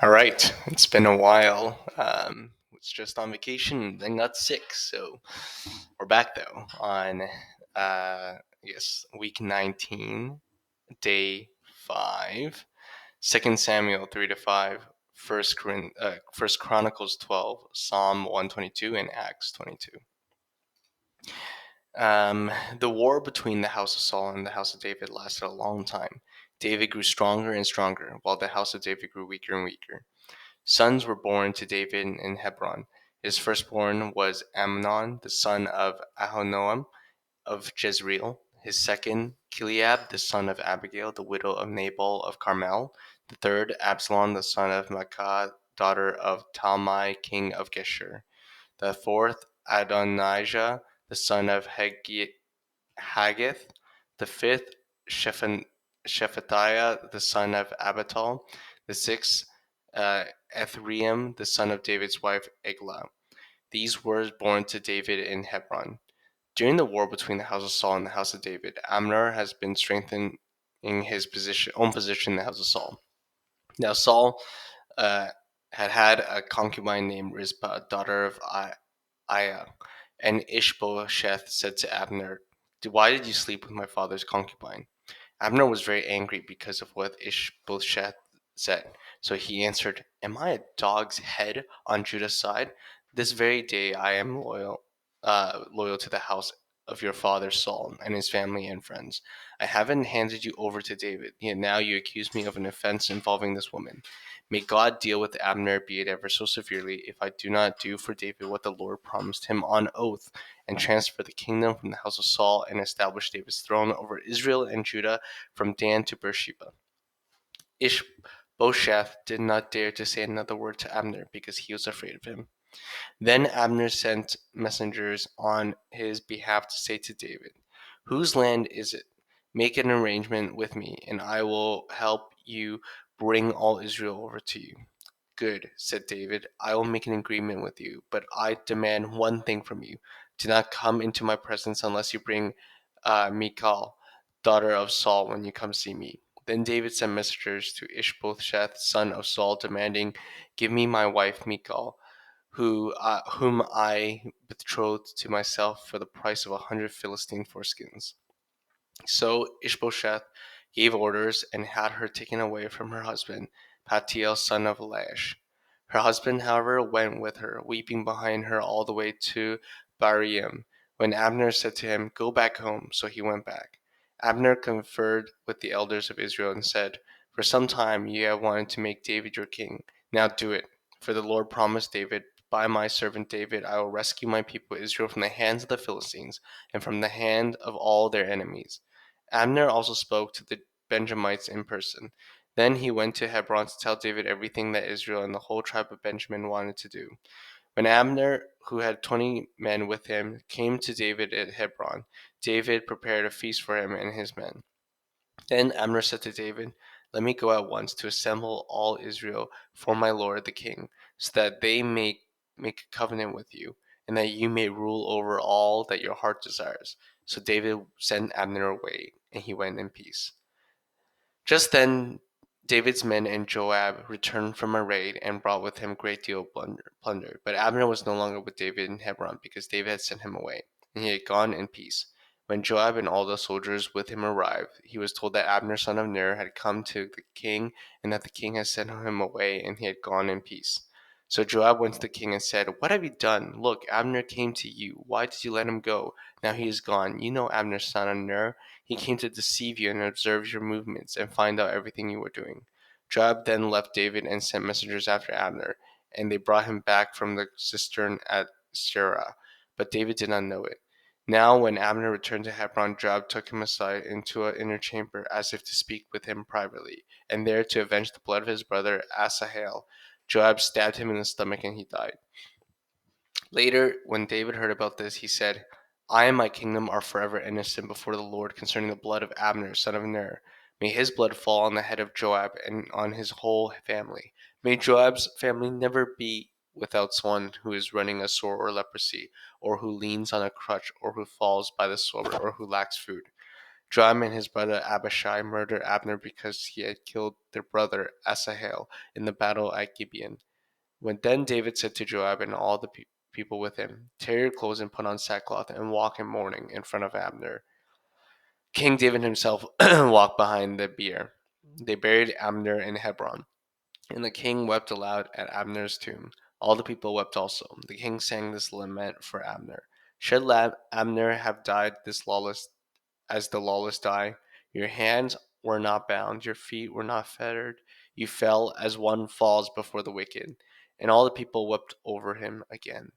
All right, it's been a while. Was just on vacation, then got sick, so we're back though on week 19, day 5, 2 Samuel 3 to 5, First Chronicles 12, Psalm 122, and Acts 22. The war between the house of Saul and the house of David lasted a long time. David grew stronger and stronger, while the house of David grew weaker and weaker. Sons were born to David in Hebron. His firstborn was Amnon, the son of Ahinoam of Jezreel. His second, Chileab, the son of Abigail, the widow of Nabal of Carmel. The third, Absalom, the son of Maacah, daughter of Talmai, king of Geshur. The fourth, Adonijah, the son of Haggith. The fifth, Shephatiah, the son of Abital. The sixth, Ethream, the son of David's wife Eglah. These were born to David in Hebron. During the war between the house of Saul and the house of David, Amnon has been strengthening his own position in the house of Saul. Now Saul uh, had a concubine named Rizpah, daughter of Aiah, and Ishbosheth said to Abner, "Why did you sleep with my father's concubine?" Abner was very angry because of what Ishbosheth said. So he answered, "Am I a dog's head on Judah's side? This very day I am loyal to the house of your father Saul and his family and friends. I haven't handed you over to David, yet now you accuse me of an offense involving this woman. May God deal with Abner, be it ever so severely, if I do not do for David what the Lord promised him on oath, and transfer the kingdom from the house of Saul and establish David's throne over Israel and Judah from Dan to Beersheba." Ishbosheth did not dare to say another word to Abner because he was afraid of him. Then Abner sent messengers on his behalf to say to David, "Whose land is it? Make an arrangement with me, and I will help you bring all Israel over to you." "Good," said David, "I will make an agreement with you, but I demand one thing from you. Do not come into my presence unless you bring Michal, daughter of Saul, when you come see me." Then David sent messengers to Ishbosheth, son of Saul, demanding, "Give me my wife Michal, whom I betrothed to myself for the price of 100 Philistine foreskins." So Ishbosheth gave orders and had her taken away from her husband, Paltiel son of Laish. Her husband, however, went with her, weeping behind her all the way to Barium. When Abner said to him, "Go back home," so he went back. Abner conferred with the elders of Israel and said, "For some time you have wanted to make David your king. Now do it. For the Lord promised David, 'By my servant David I will rescue my people Israel from the hands of the Philistines and from the hand of all their enemies.'" Abner also spoke to the Benjamites in person. Then he went to Hebron to tell David everything that Israel and the whole tribe of Benjamin wanted to do. When Abner, who had 20 men with him, came to David at Hebron, David prepared a feast for him and his men. Then Abner said to David, "Let me go at once to assemble all Israel for my lord the king, so that they may make a covenant with you, and that you may rule over all that your heart desires." So David sent Abner away, and he went in peace. Just then David's men and Joab returned from a raid and brought with him a great deal of plunder. But Abner was no longer with David in Hebron because David had sent him away, and he had gone in peace. When Joab and all the soldiers with him arrived, he was told that Abner son of Ner had come to the king, and that the king had sent him away, and he had gone in peace. So Joab went to the king and said, "What have you done? Look, Abner came to you. Why did you let him go? Now he is gone. You know Abner son of Ner. He came to deceive you and observe your movements and find out everything you were doing." Joab then left David and sent messengers after Abner, and they brought him back from the cistern at Serah. But David did not know it. Now, when Abner returned to Hebron, Joab took him aside into an inner chamber, as if to speak with him privately, and there, to avenge the blood of his brother Asahel, Joab stabbed him in the stomach, and he died. Later, when David heard about this, he said, "I and my kingdom are forever innocent before the Lord concerning the blood of Abner, son of Ner. May his blood fall on the head of Joab and on his whole family. May Joab's family never be without someone who is running a sore or leprosy, or who leans on a crutch, or who falls by the sword, or who lacks food." Joab and his brother Abishai murdered Abner because he had killed their brother Asahel in the battle at Gibeon. Then David said to Joab and all the people with him, "Tear your clothes and put on sackcloth and walk in mourning in front of Abner." King David himself walked behind the bier. They buried Abner in Hebron, and the king wept aloud at Abner's tomb. All the people wept also. The king sang this lament for Abner. Should Abner have died this lawless as the lawless die? Your hands were not bound, your feet were not fettered. You fell as one falls before the wicked. And all the people wept over him again.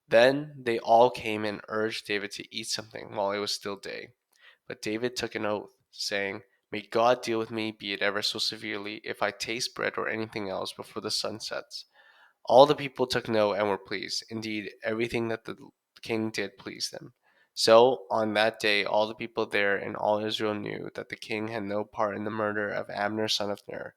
Then they all came and urged David to eat something while it was still day. But David took an oath, saying, "May God deal with me, be it ever so severely, if I taste bread or anything else before the sun sets." All the people took note and were pleased. Indeed, everything that the king did pleased them. So on that day, all the people there and all Israel knew that the king had no part in the murder of Abner son of Ner.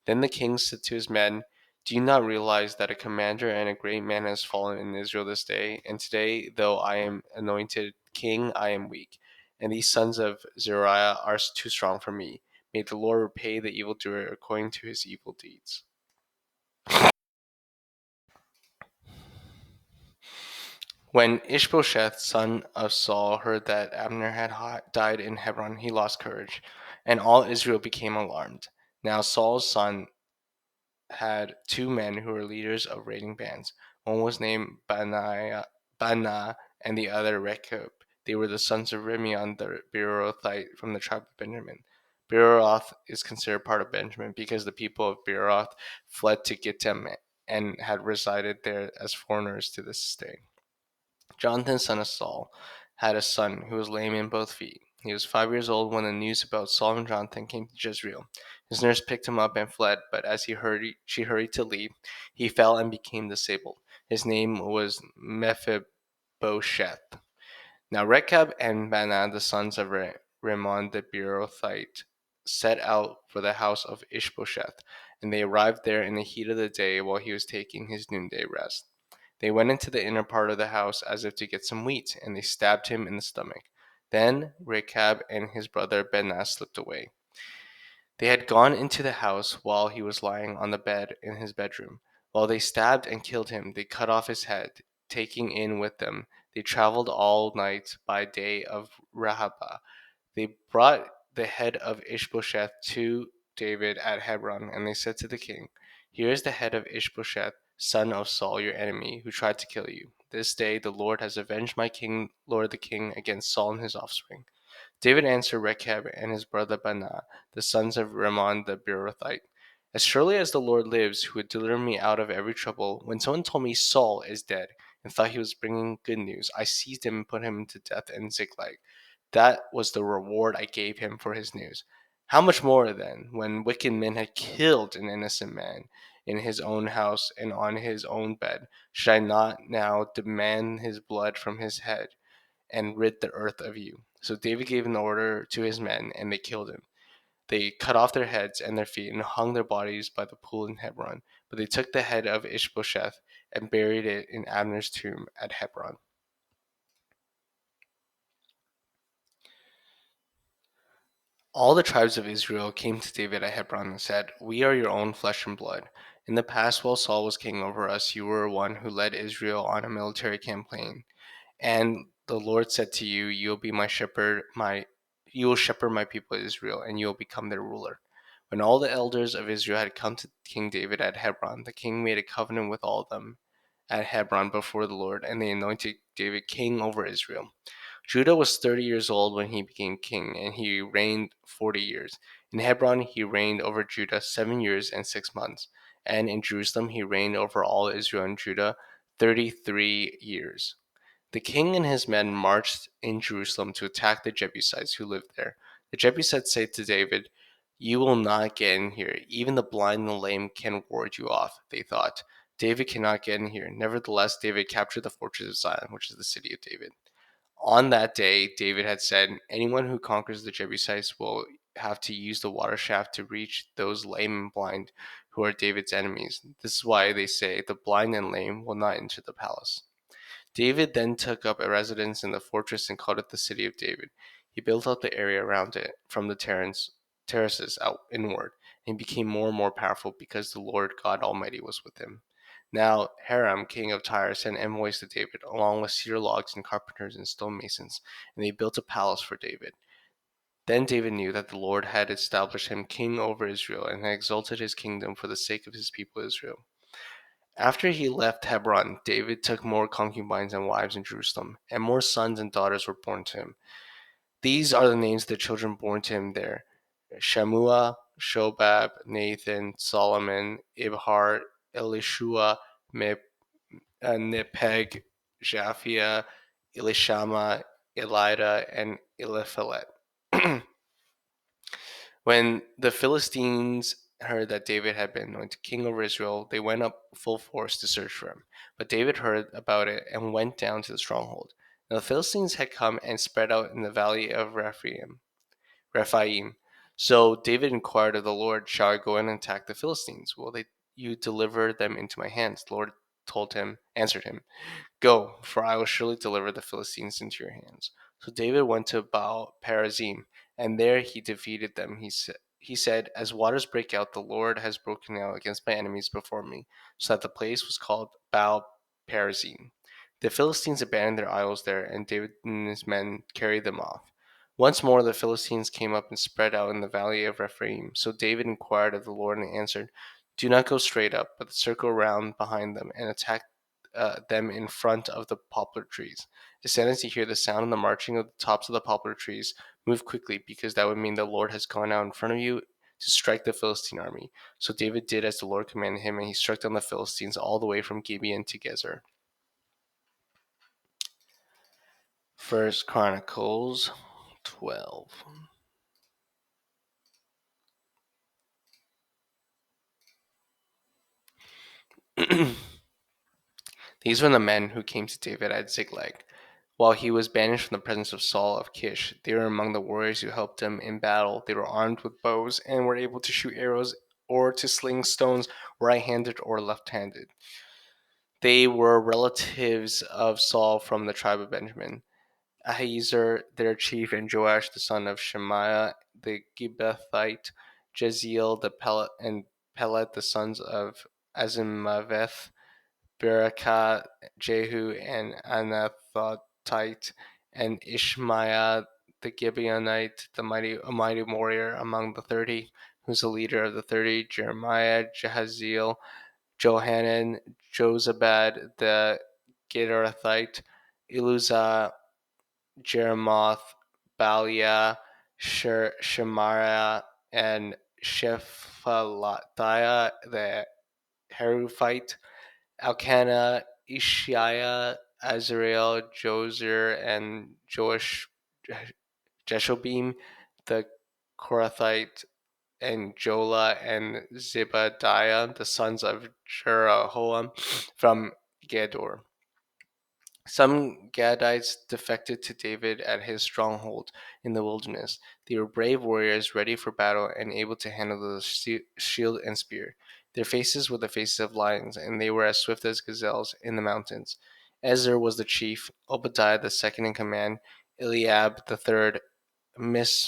Then the king said to his men, "Do you not realize that a commander and a great man has fallen in Israel this day? And today, though I am anointed king, I am weak. And these sons of Zeruiah are too strong for me. May the Lord repay the evildoer according to his evil deeds." When Ishbosheth, son of Saul, heard that Abner had died in Hebron, he lost courage, and all Israel became alarmed. Now Saul's son had two men who were leaders of raiding bands. One was named Bana, and the other Rechab. They were the sons of Rimeon the Beerothite from the tribe of Benjamin. Beeroth is considered part of Benjamin because the people of Beeroth fled to Gittim and had resided there as foreigners to this day. Jonathan, son of Saul, had a son who was lame in both feet. He was 5 years old when the news about Saul and Jonathan came to Jezreel. His nurse picked him up and fled, but as she hurried to leave, he fell and became disabled. His name was Mephibosheth. Now Rechab and Baanah, the sons of Rimmon the Beerothite, set out for the house of Ishbosheth, and they arrived there in the heat of the day while he was taking his noonday rest. They went into the inner part of the house as if to get some wheat, and they stabbed him in the stomach. Then Rechab and his brother Baanah slipped away. They had gone into the house while he was lying on the bed in his bedroom. While they stabbed and killed him, they cut off his head, taking in with them. They traveled all night by day of Rahabah. They brought the head of Ishbosheth to David at Hebron, and they said to the king, "Here is the head of Ishbosheth, son of Saul, your enemy, who tried to kill you. This day the Lord has avenged my king, Lord the king, against Saul and his offspring." David answered Rechab and his brother Baanah, the sons of Rimmon the Beerothite, "As surely as the Lord lives, who would deliver me out of every trouble, when someone told me Saul is dead and thought he was bringing good news, I seized him and put him to death in Ziklag. That was the reward I gave him for his news. How much more, then, when wicked men had killed an innocent man in his own house and on his own bed, should I not now demand his blood from his head and rid the earth of you?" So David gave an order to his men, and they killed him. They cut off their heads and their feet and hung their bodies by the pool in Hebron. But they took the head of Ishbosheth and buried it in Abner's tomb at Hebron. All the tribes of Israel came to David at Hebron and said, "We are your own flesh and blood. In the past, while Saul was king over us, you were one who led Israel on a military campaign. And the Lord said to you, you will be my shepherd, you will shepherd my people Israel, and you will become their ruler." When all the elders of Israel had come to King David at Hebron, the king made a covenant with all of them at Hebron before the Lord, and they anointed David king over Israel. Judah was 30 years old when he became king, and he reigned 40 years. In Hebron, he reigned over Judah 7 years and 6 months, and in Jerusalem, he reigned over all Israel and Judah 33 years. The king and his men marched in Jerusalem to attack the Jebusites who lived there. The Jebusites said to David, "You will not get in here. Even the blind and the lame can ward you off," they thought. "David cannot get in here." Nevertheless, David captured the fortress of Zion, which is the city of David. On that day, David had said, "Anyone who conquers the Jebusites will have to use the water shaft to reach those lame and blind who are David's enemies." This is why they say, "The blind and lame will not enter the palace." David then took up a residence in the fortress and called it the City of David. He built out the area around it from the terraces out inward, and he became more and more powerful because the Lord God Almighty was with him. Now Hiram, king of Tyre, sent envoys to David, along with cedar logs and carpenters and stonemasons, and they built a palace for David. Then David knew that the Lord had established him king over Israel and had exalted his kingdom for the sake of his people Israel. After he left Hebron, David took more concubines and wives in Jerusalem, and more sons and daughters were born to him. These are the names of the children born to him there: Shammua, Shobab, Nathan, Solomon, Ibhar, Elishua, Nepeg, Japhia, Elishama, Elida, and Eliphalet. When the Philistines heard that David had been anointed king over Israel, they went up full force to search for him. But David heard about it and went down to the stronghold. Now the Philistines had come and spread out in the valley of Rephaim. So David inquired of the Lord, "Shall I go in and attack the Philistines? Will you deliver them into my hands?" The Lord answered him, "Go, for I will surely deliver the Philistines into your hands." So David went to Baal Perazim, and there he defeated them. He said, "As waters break out, the Lord has broken out against my enemies before me," so that the place was called Baal Perazim. The Philistines abandoned their idols there, and David and his men carried them off. Once more the Philistines came up and spread out in the valley of Rephaim. So David inquired of the Lord and answered, "Do not go straight up, but circle round behind them and attack them in front of the poplar trees. As soon as you hear the sound of the marching of the tops of the poplar trees, move quickly, because that would mean the Lord has gone out in front of you to strike the Philistine army." So David did as the Lord commanded him, and he struck down the Philistines all the way from Gibeon to Gezer. First Chronicles 12. These were the men who came to David at Ziklag. While he was banished from the presence of Saul of Kish, they were among the warriors who helped him in battle. They were armed with bows and were able to shoot arrows or to sling stones right-handed or left-handed. They were relatives of Saul from the tribe of Benjamin. Ahiezer, their chief, and Joash, the son of Shemaiah, the Gibbethite, Jeziel, and Pelet, the sons of Azimaveth, Berakah, Jehu, and Anathothite, and Ishmaiah the Gibeonite, a mighty warrior among the 30, who's the leader of the 30, Jeremiah, Jahaziel, Johanan, Jozabad the Gederathite, Eluzah, Jeremoth, Balia, Shemariah, and Shephatiah the Heruphite, Elkanah, Ishiah, Azrael, Jozer, and Jeshobeam, the Korathite, and Jola and Zebadiah, the sons of Jeroham from Gedor. Some Gadites defected to David at his stronghold in the wilderness. They were brave warriors, ready for battle and able to handle the shield and spear. Their faces were the faces of lions, and they were as swift as gazelles in the mountains. Ezer was the chief, Obadiah the second in command, Eliab the third, Mishmana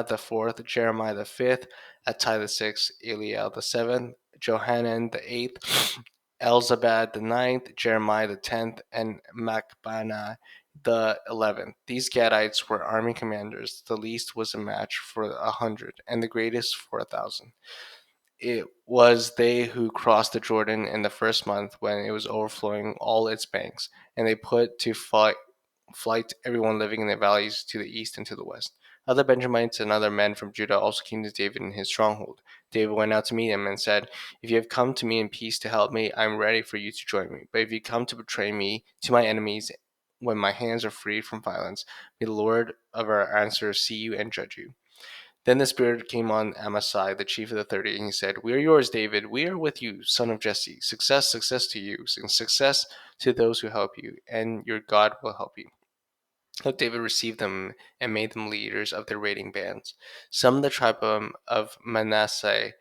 the fourth, Jeremiah the fifth, Attai the sixth, Eliel the seventh, Johanan the eighth, Elzabad the ninth, Jeremiah the 10th, and Machbanah the 11th. These Gadites were army commanders. The least was a match for 100, and the greatest for 1,000. It was they who crossed the Jordan in the first month when it was overflowing all its banks, and they put to flight everyone living in the valleys to the east and to the west. Other Benjamites and other men from Judah also came to David in his stronghold. David went out to meet him and said, "If you have come to me in peace to help me, I am ready for you to join me. But if you come to betray me to my enemies when my hands are freed from violence, may the Lord of our answers see you and judge you." Then the Spirit came on Amasai, the chief of the 30, and he said, "We are yours, David. We are with you, son of Jesse. Success, success to you, and success to those who help you, and your God will help you." So David received them and made them leaders of their raiding bands. Some of the tribe of Manasseh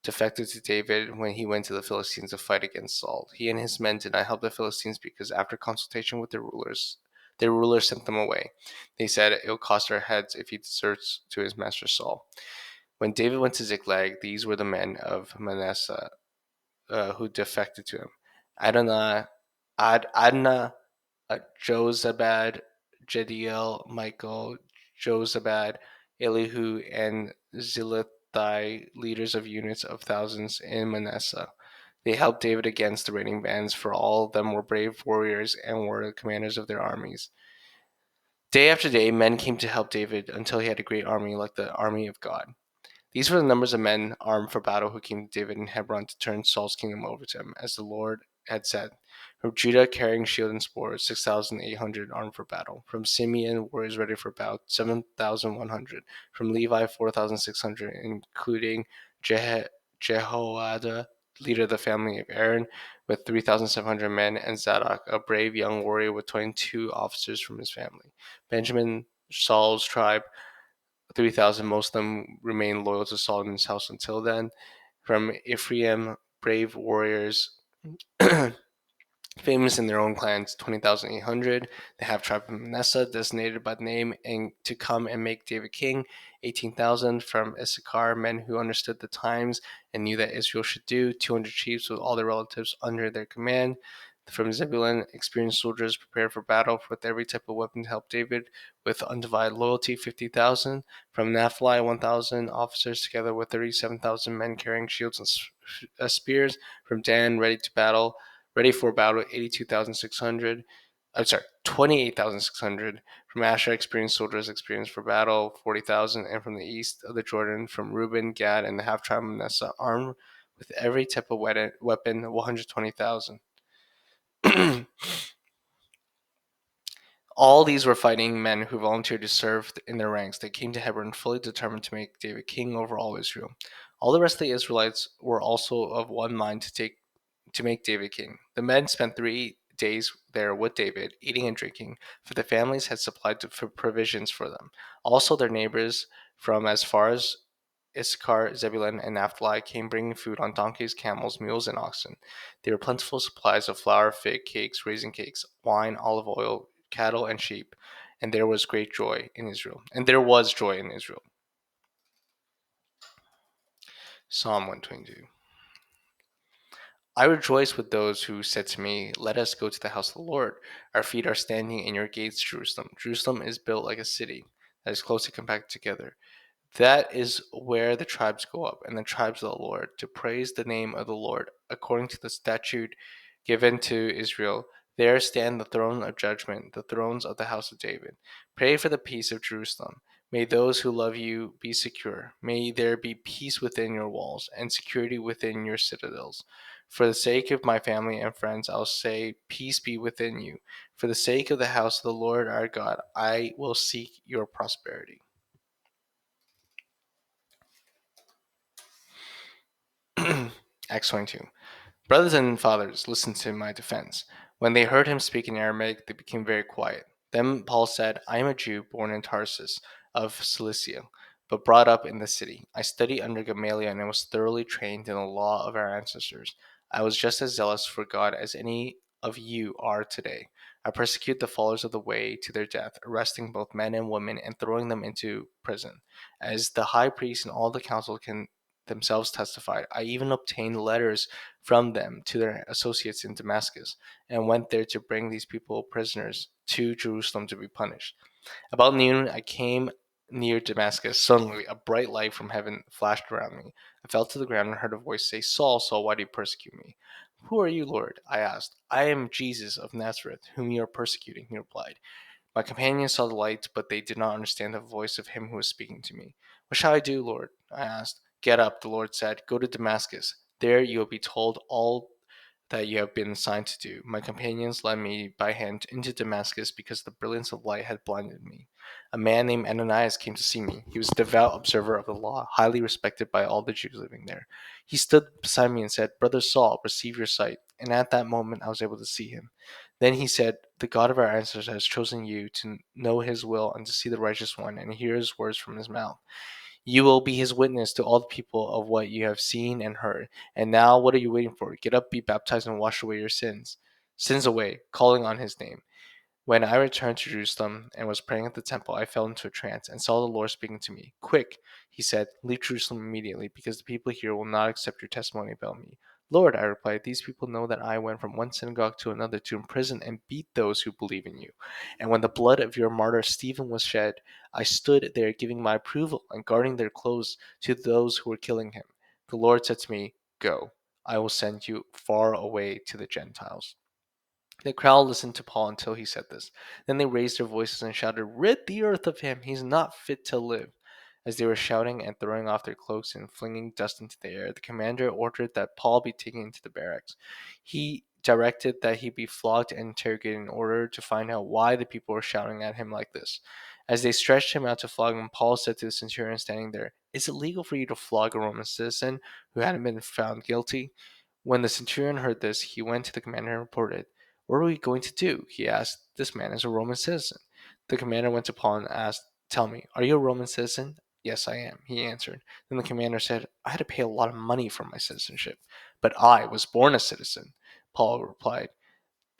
defected to David when he went to the Philistines to fight against Saul. He and his men did not help the Philistines because, after consultation with their rulers, Their ruler sent them away. They said, "It will cost our heads if he deserts to his master Saul." When David went to Ziklag, these were the men of Manasseh who defected to him: Adonai, Adnah, Jozabad, Jediel, Michael, Jozabad, Elihu, and Zilithai, leaders of units of thousands in Manasseh. They helped David against the raiding bands, for all of them were brave warriors and were the commanders of their armies. Day after day, men came to help David until he had a great army like the army of God. These were the numbers of men armed for battle who came to David in Hebron to turn Saul's kingdom over to him, as the Lord had said. From Judah, carrying shield and spear, 6,800 armed for battle. From Simeon, warriors ready for battle, 7,100. From Levi, 4,600, including Jehoiada, leader of the family of Aaron, with 3,700 men, and Zadok, a brave young warrior with 22 officers from his family. Benjamin, Saul's tribe, 3,000. Most of them remained loyal to Solomon's house until then. From Ephraim, brave warriors, famous in their own clans, 20,800. The half tribe of Manasseh, designated by name and to come and make David king, 18,000. From Issachar, men who understood the times and knew that Israel should do, 200 chiefs with all their relatives under their command. From Zebulun, experienced soldiers prepared for battle with every type of weapon to help David with undivided loyalty, 50,000. From Naphtali, 1,000 officers together with 37,000 men carrying shields and spears. From Dan, ready for battle, 82,600. I'm sorry, 28,600. From Asher, experienced soldiers experienced for battle, 40,000. And from the east of the Jordan, from Reuben, Gad, and the half tribe of Manasseh, armed with every type of weapon, 120,000. All these were fighting men who volunteered to serve in their ranks. They came to Hebron fully determined to make David king over all Israel. All the rest of the Israelites were also of one mind to make David king. The men spent 3 days there with David, eating and drinking, for the families had supplied for provisions for them. Also, their neighbors from as far as Issachar, Zebulun, and Naphtali came bringing food on donkeys, camels, mules, and oxen. There were plentiful supplies of flour, fig cakes, raisin cakes, wine, olive oil, cattle, and sheep. And there was great joy in Israel. And there was joy in Israel. Psalm 122. I rejoice with those who said to me, "Let us go to the house of the Lord." Our feet are standing in your gates, Jerusalem. Jerusalem is built like a city that is closely compacted together. That is where the tribes go up, and the tribes of the Lord, to praise the name of the Lord, according to the statute given to Israel. There stand the throne of judgment, the thrones of the house of David. Pray for the peace of Jerusalem. May those who love you be secure. May there be peace within your walls and security within your citadels. For the sake of my family and friends, I'll say, peace be within you. For the sake of the house of the Lord our God, I will seek your prosperity. Acts 22. Brothers and fathers, listen to my defense. When they heard him speak in Aramaic, they became very quiet. Then Paul said, I am a Jew born in Tarsus of Cilicia, but brought up in the city. I studied under Gamaliel and was thoroughly trained in the law of our ancestors. I was just as zealous for God as any of you are today. I persecute the followers of the way to their death, arresting both men and women and throwing them into prison. As the high priest and all the council can themselves testified, I even obtained letters from them to their associates in Damascus, and went there to bring these people prisoners to Jerusalem to be punished. About noon, I came near Damascus. Suddenly, a bright light from heaven flashed around me. I fell to the ground and heard a voice say, Saul, Saul, why do you persecute me? Who are you, Lord? I asked. I am Jesus of Nazareth, whom you are persecuting, he replied. My companions saw the light, but they did not understand the voice of him who was speaking to me. What shall I do, Lord? I asked. Get up, the Lord said. Go to Damascus. There you will be told all that you have been assigned to do. My companions led me by hand into Damascus because the brilliance of light had blinded me. A man named Ananias came to see me. He was a devout observer of the law, highly respected by all the Jews living there. He stood beside me and said, Brother Saul, receive your sight. And at that moment I was able to see him. Then he said, The God of our ancestors has chosen you to know his will and to see the righteous one and hear his words from his mouth. You will be his witness to all the people of what you have seen and heard. And now, what are you waiting for? Get up, be baptized, and wash away your sins. Sins away, calling on his name. When I returned to Jerusalem and was praying at the temple, I fell into a trance and saw the Lord speaking to me. Quick, he said, leave Jerusalem immediately, because the people here will not accept your testimony about me. Lord, I replied, these people know that I went from one synagogue to another to imprison and beat those who believe in you. And when the blood of your martyr Stephen was shed, I stood there giving my approval and guarding their clothes to those who were killing him. The Lord said to me, go, I will send you far away to the Gentiles. The crowd listened to Paul until he said this. Then they raised their voices and shouted, rid the earth of him! He's not fit to live. As they were shouting and throwing off their cloaks and flinging dust into the air, the commander ordered that Paul be taken into the barracks. He directed that he be flogged and interrogated in order to find out why the people were shouting at him like this. As they stretched him out to flog him, Paul said to the centurion standing there, is it legal for you to flog a Roman citizen who hadn't been found guilty? When the centurion heard this, he went to the commander and reported, what are we going to do? He asked. This man is a Roman citizen. The commander went to Paul and asked, tell me, are you a Roman citizen? Yes, I am, he answered. Then the commander said, I had to pay a lot of money for my citizenship, but I was born a citizen. Paul replied.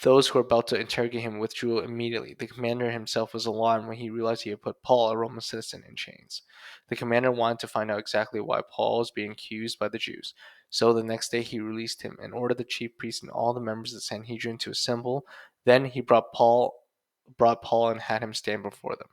Those who were about to interrogate him withdrew immediately. The commander himself was alarmed when he realized he had put Paul, a Roman citizen, in chains. The commander wanted to find out exactly why Paul was being accused by the Jews. So the next day he released him and ordered the chief priests and all the members of the Sanhedrin to assemble. Then he brought Paul and had him stand before them.